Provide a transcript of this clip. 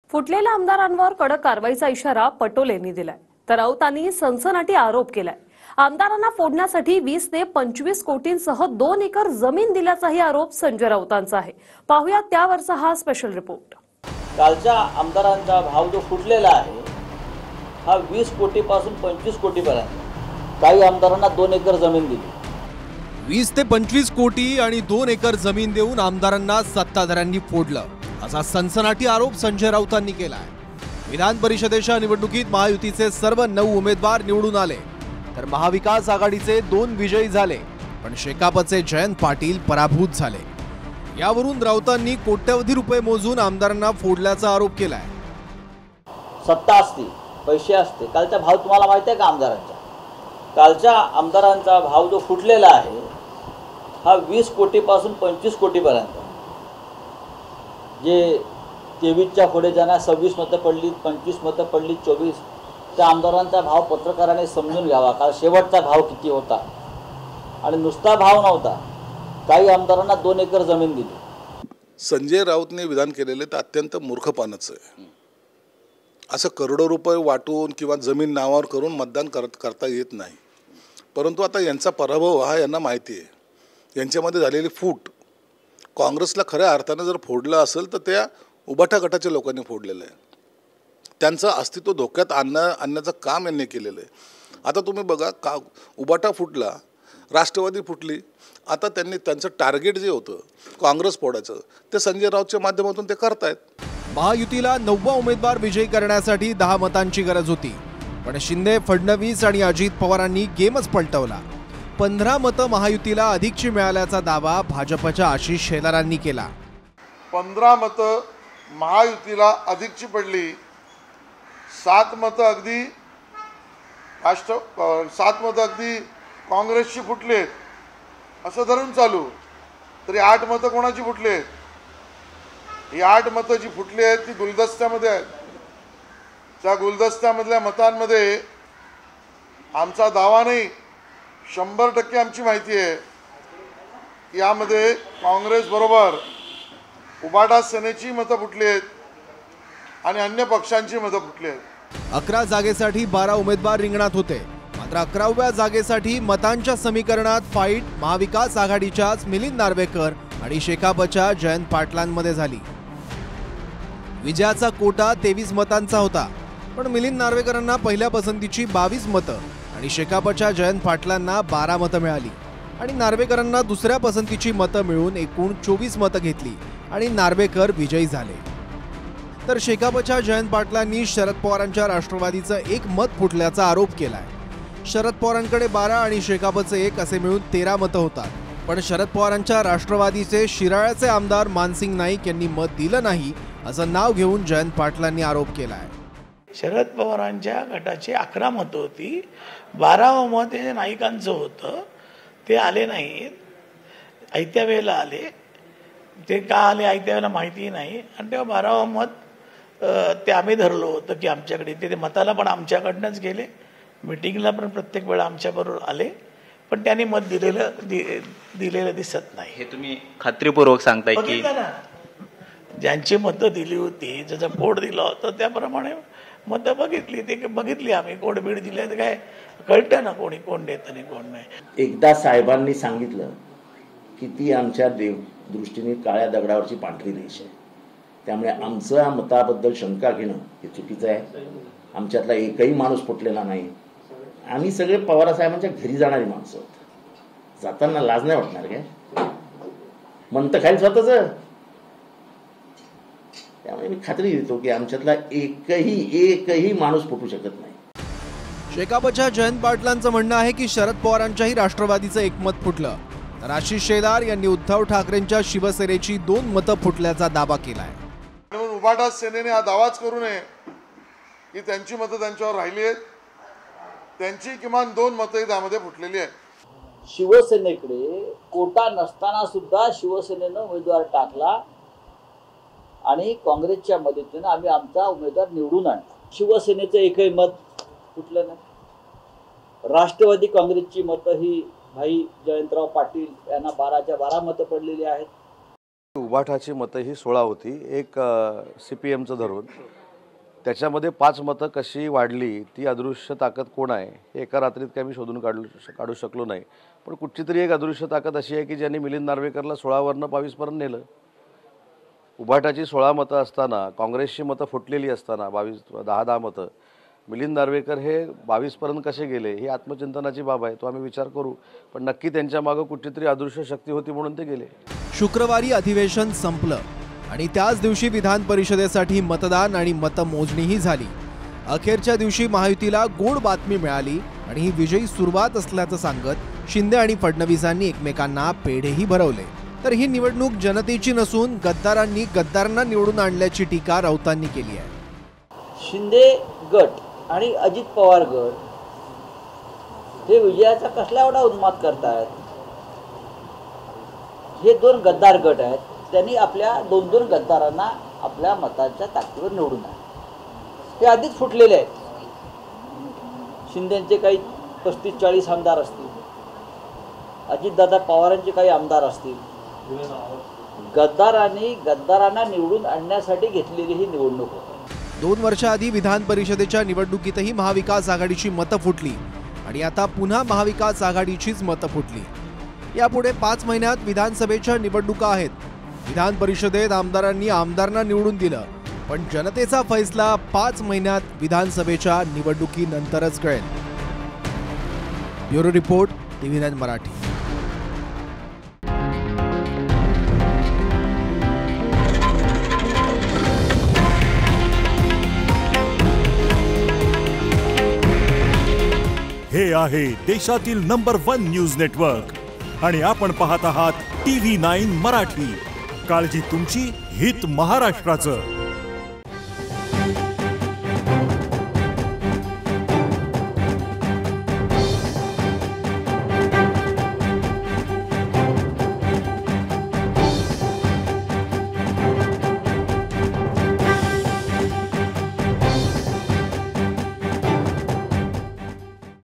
फुटलेल्या आमदारांवर कडक कारवाईचा इशारा पटोलेंनी दिलाय, तर राऊतांनी सनसनाटी आरोप केलाय। आमदारांना फोडण्यासाठी 20 ते 25 कोटींसह 2 एकर जमीन दिल्याचाही आरोप संजय राऊतांचा आहे। पाहूया त्यावरचा हा स्पेशल रिपोर्ट। कालच्या आमदारांचा भाव जो फुटलेला आहे हा 20 कोटीपासून 25 कोटीपर्यंत। काही आमदारांना 2 एकर जमीन दिली। 20 ते 25 कोटी आणि 2 एकर जमीन देऊन आमदारांना सत्ताधाऱ्यांनी फोडलं, असा सनसनाटी आरोप संजय राऊतांनी केलाय। विधान परिषदेच्या निवडणुकीत महायुतीचे सर्व 9 उमेदवार निवडून आले, तर महाविकास आघाडीचे 2 विजयी झाले, पण शेकापचे जयंत पाटील पराभूत झाले। यावरून राऊतांनी कोट्यवधी रुपये मोजून आमदारांना फोडल्याचा आरोप केलाय। सत्ता असती, पैसे असते, कालचा भाव तुम्हाला माहिती आहे का आमदारांचा? कालच्या आमदारांचा भाव जो फुटलेला आहे हा 20 कोटीपासून 25 कोटीपर्यंत। जे 23च्या पुढे ज्यांना 26 मतं पडली, 25 मतं पडली, 24, त्या आमदारांचा भाव पत्रकाराने समजून घ्यावा। काल शेवटचा भाव किती होता आणि नुसता भाव नव्हता, काही आमदारांना 2 एकर जमीन दिली। संजय राऊतने विधान केलेले तर अत्यंत मूर्खपणाचं आहे। असं करोडो रुपये वाटून किंवा जमीन नावावर करून मतदान करता येत नाही। परंतु आता यांचा पराभव हा यांना माहिती आहे। यांच्यामध्ये झालेली फूट काँग्रेसला खऱ्या अर्थाने जर फोडलं असेल तर त्या उबाटा गटाच्या लोकांनी फोडलेलं आहे। त्यांचं अस्तित्व धोक्यात आणण्याचं काम यांनी केलेलं आहे। आता तुम्ही बघा, उबाटा फुटला, राष्ट्रवादी फुटली, आता त्यांनी त्यांचं टार्गेट जे होतं काँग्रेस फोडायचं ते संजय राऊतच्या माध्यमातून ते करतायत। महायुतीला 9वा उमेदवार विजयी करण्यासाठी 10 मतांची गरज होती, पण शिंदे, फडणवीस आणि अजित पवारांनी गेमच पलटवला। 15 मतं महायुतीला अधिकची मिळाल्याचा दावा भाजपच्या आशिष शेलारांनी केला। 15 मतं महायुतीला अधिकची पडली, 7 मतं अगदी 7 मतं अगदी काँग्रेसची फुटलेत असं धरून चालू, तरी 8 मतं कोणाची फुटलेत? ही 8 मतं जी फुटली आहेत ती गुलदस्त्यामध्ये आहेत। त्या गुलदस्त्यामधल्या मतांमध्ये आमचा दावा नाही, 100% आमची माहिती आहे की यामध्ये काँग्रेस बरोबर उबाटा सेनेची मतं फुटली आहेत आणि अन्य पक्षांची मतं फुटली आहेत। 11 जागेसाठी 12 उमेदवार रिंगणात होते, मात्र 11व्या जागेसाठी मतांच्या समीकरणात फाईट महाविकास आघाडीच्याच मिलिंद नार्वेकर आणि शेकापच्या जयंत पाटलांमध्ये झाली। विजयाचा कोटा 23 मतांचा होता, पण मिलिंद नार्वेकरांना पहिल्या पसंतीची 22 मतं आणि शेकापच्या जयंत पाटलांना 12 मतं मिळाली आणि नार्वेकरांना दुसऱ्या पसंतीची मतं मिळून एकूण 24 मतं घेतली आणि नार्वेकर विजयी झाले। तर शेकापच्या जयंत पाटलांनी शरद पवारांच्या राष्ट्रवादीचं 1 मत फुटल्याचा आरोप केलाय। शरद पवारांकडे 12 आणि शेकापचे 1 असे मिळून 13 मतं होतात, पण शरद पवारांच्या राष्ट्रवादीचे शिराळ्याचे आमदार मानसिंग नाईक यांनी मत दिलं नाही असं नाव घेऊन जयंत पाटलांनी आरोप केलाय। शरद पवारांच्या गटाची 11 मतं होती, 12वं मत हे नाईकांचं होतं, ते आले नाहीत, आयत्या वेळेला आले। ते का आले आयत्या वेळेला माहिती नाही, आणि तेव्हा 12वं मत ते आम्ही धरलं होतं की आमच्याकडे ते मताला पण आमच्याकडनंच गेले, मिटिंगला पण प्रत्येक वेळा आमच्याबरोबर आले, पण त्यांनी मत दिलेलं दिसत नाही। हे तुम्ही खात्रीपूर्वक सांगताय की ज्यांची मतं दिली होती, ज्याचा कोड दिला होता त्याप्रमाणे मतं बघितली आम्ही। कोड बीड दिले तर काय कळतं ना कोण देत आणि कोण नाही। एकदा साहेबांनी सांगितलं की ती आमच्या दृष्टीने काळ्या दगडावरची पांढरी रेष आहे, त्यामुळे आमचं मताबद्दल शंका घेणं हे चुकीचं आहे। आमच्यातला एकही माणूस फुटलेला नाही। आम्ही सगळे पवारसाहेबांच्या घरी जाणारी माणसं आहोत, जाताना लाज नाही वाटणार काय? म्हणतं खाईल स्वतःच। त्यामुळे मी खात्री देतो की आमच्यातला एकही माणूस फुटू शकत नाही। शेकापच्या जयंत पाटलांचं म्हणणं आहे की शरद पवारांच्याही राष्ट्रवादीचं 1 मत फुटलं, तर आशिष शेलार यांनी उद्धव ठाकरेंच्या शिवसेनेची 2 मतं फुटल्याचा दावा केलाय। म्हणून उबाटा सेनेने हा दावाच करू नये की त्यांची मतं त्यांच्यावर राहिली आहेत, त्यांची किमान 2 मतं त्यामध्ये फुटलेली आहेत। शिवसेनेकडे कोटा नसताना सुद्धा शिवसेनेनं उमेदवार टाकला आणि काँग्रेसच्या मदतीने आम्ही आमचा उमेदवार निवडून आणला। शिवसेनेचं एकही मत फुटलं नाही। राष्ट्रवादी काँग्रेसची मतं ही भाई जयंतराव पाटील यांना 12च्या 12 मतं पडलेली आहेत। उभाठाची मतं ही 16 होती, एक CPMचं धरून त्याच्यामध्ये 5 मतं कशी वाढली, ती अदृश्य ताकद कोण आहे हे एका रात्रीत काय मी शोधून काढू शकलो नाही. पण कुठची तरी एक अदृश्य ताकद अशी आहे की ज्यांनी मिलिंद नार्वेकरला 16वरनं 22पर्यंत नेलं. उभाटाची 16 मतं असताना, काँग्रेसची मतं फुटलेली असताना 10 मतं, मिलिंद नार्वेकर हे 22पर्यंत कसे गेले ही आत्मचिंतनाची बाब आहे. तो आम्ही विचार करू, पण नक्की त्यांच्या मागं कुठलीतरी अदृश्य शक्ती होती म्हणून ते गेले. शुक्रवारी अधिवेशन संपलं आणि त्याच दिवशी विधान परिषदेसाठी मतदान आणि मतमोजणीही झाली. अखेरच्या दिवशी महायुतीला गोड बातमी मिळाली आणि ही विजयी सुरुवात असल्याचं सांगत शिंदे आणि फडणवीसांनी एकमेकांना पेढेही भरवले. तर ही निवडणूक जनतेची नसून गद्दारांनी गद्दारांना निवडून आणल्याची टीका राऊतांनी केली आहे. शिंदे गट आणि अजित पवार गट हे विजयाचा कसला एवढा उन्माद करतायत. हे 2 गद्दार गट आहेत, त्यांनी आपल्या 2 गद्दारांना आपल्या मताच्या ताकदीवर निवडून आणले. ते आधीच फुटलेले आहेत. शिंदेचे काही 35-40 आमदार असतील, अजितदादा पवारांचे काही आमदार असतील. गद्दारांना निवडून आणण्यासाठी घेतलेली ही निवडणूक होती. 2 वर्षाआधी विधान परिषदेच्या निवडणुकीतही महाविकास आघाडीची मतं फुटली आणि आता पुन्हा महाविकास आघाडीचीच मतं फुटली. यापुढे 5 महिन्यात विधानसभेच्या निवडणुका आहेत. विधान परिषदेत आमदारांनी आमदारांना निवडून दिलं, पण जनतेचा फैसला 5 महिन्यात विधानसभेच्या निवडणुकीनंतरच कळेल. Bureau report, TV9 Marathi. हे आहे देशातील नंबर 1 न्यूज नेटवर्क आणि आपण पाहत आहात TV9 मराठी. काळजी तुमची, हित महाराष्ट्राचं.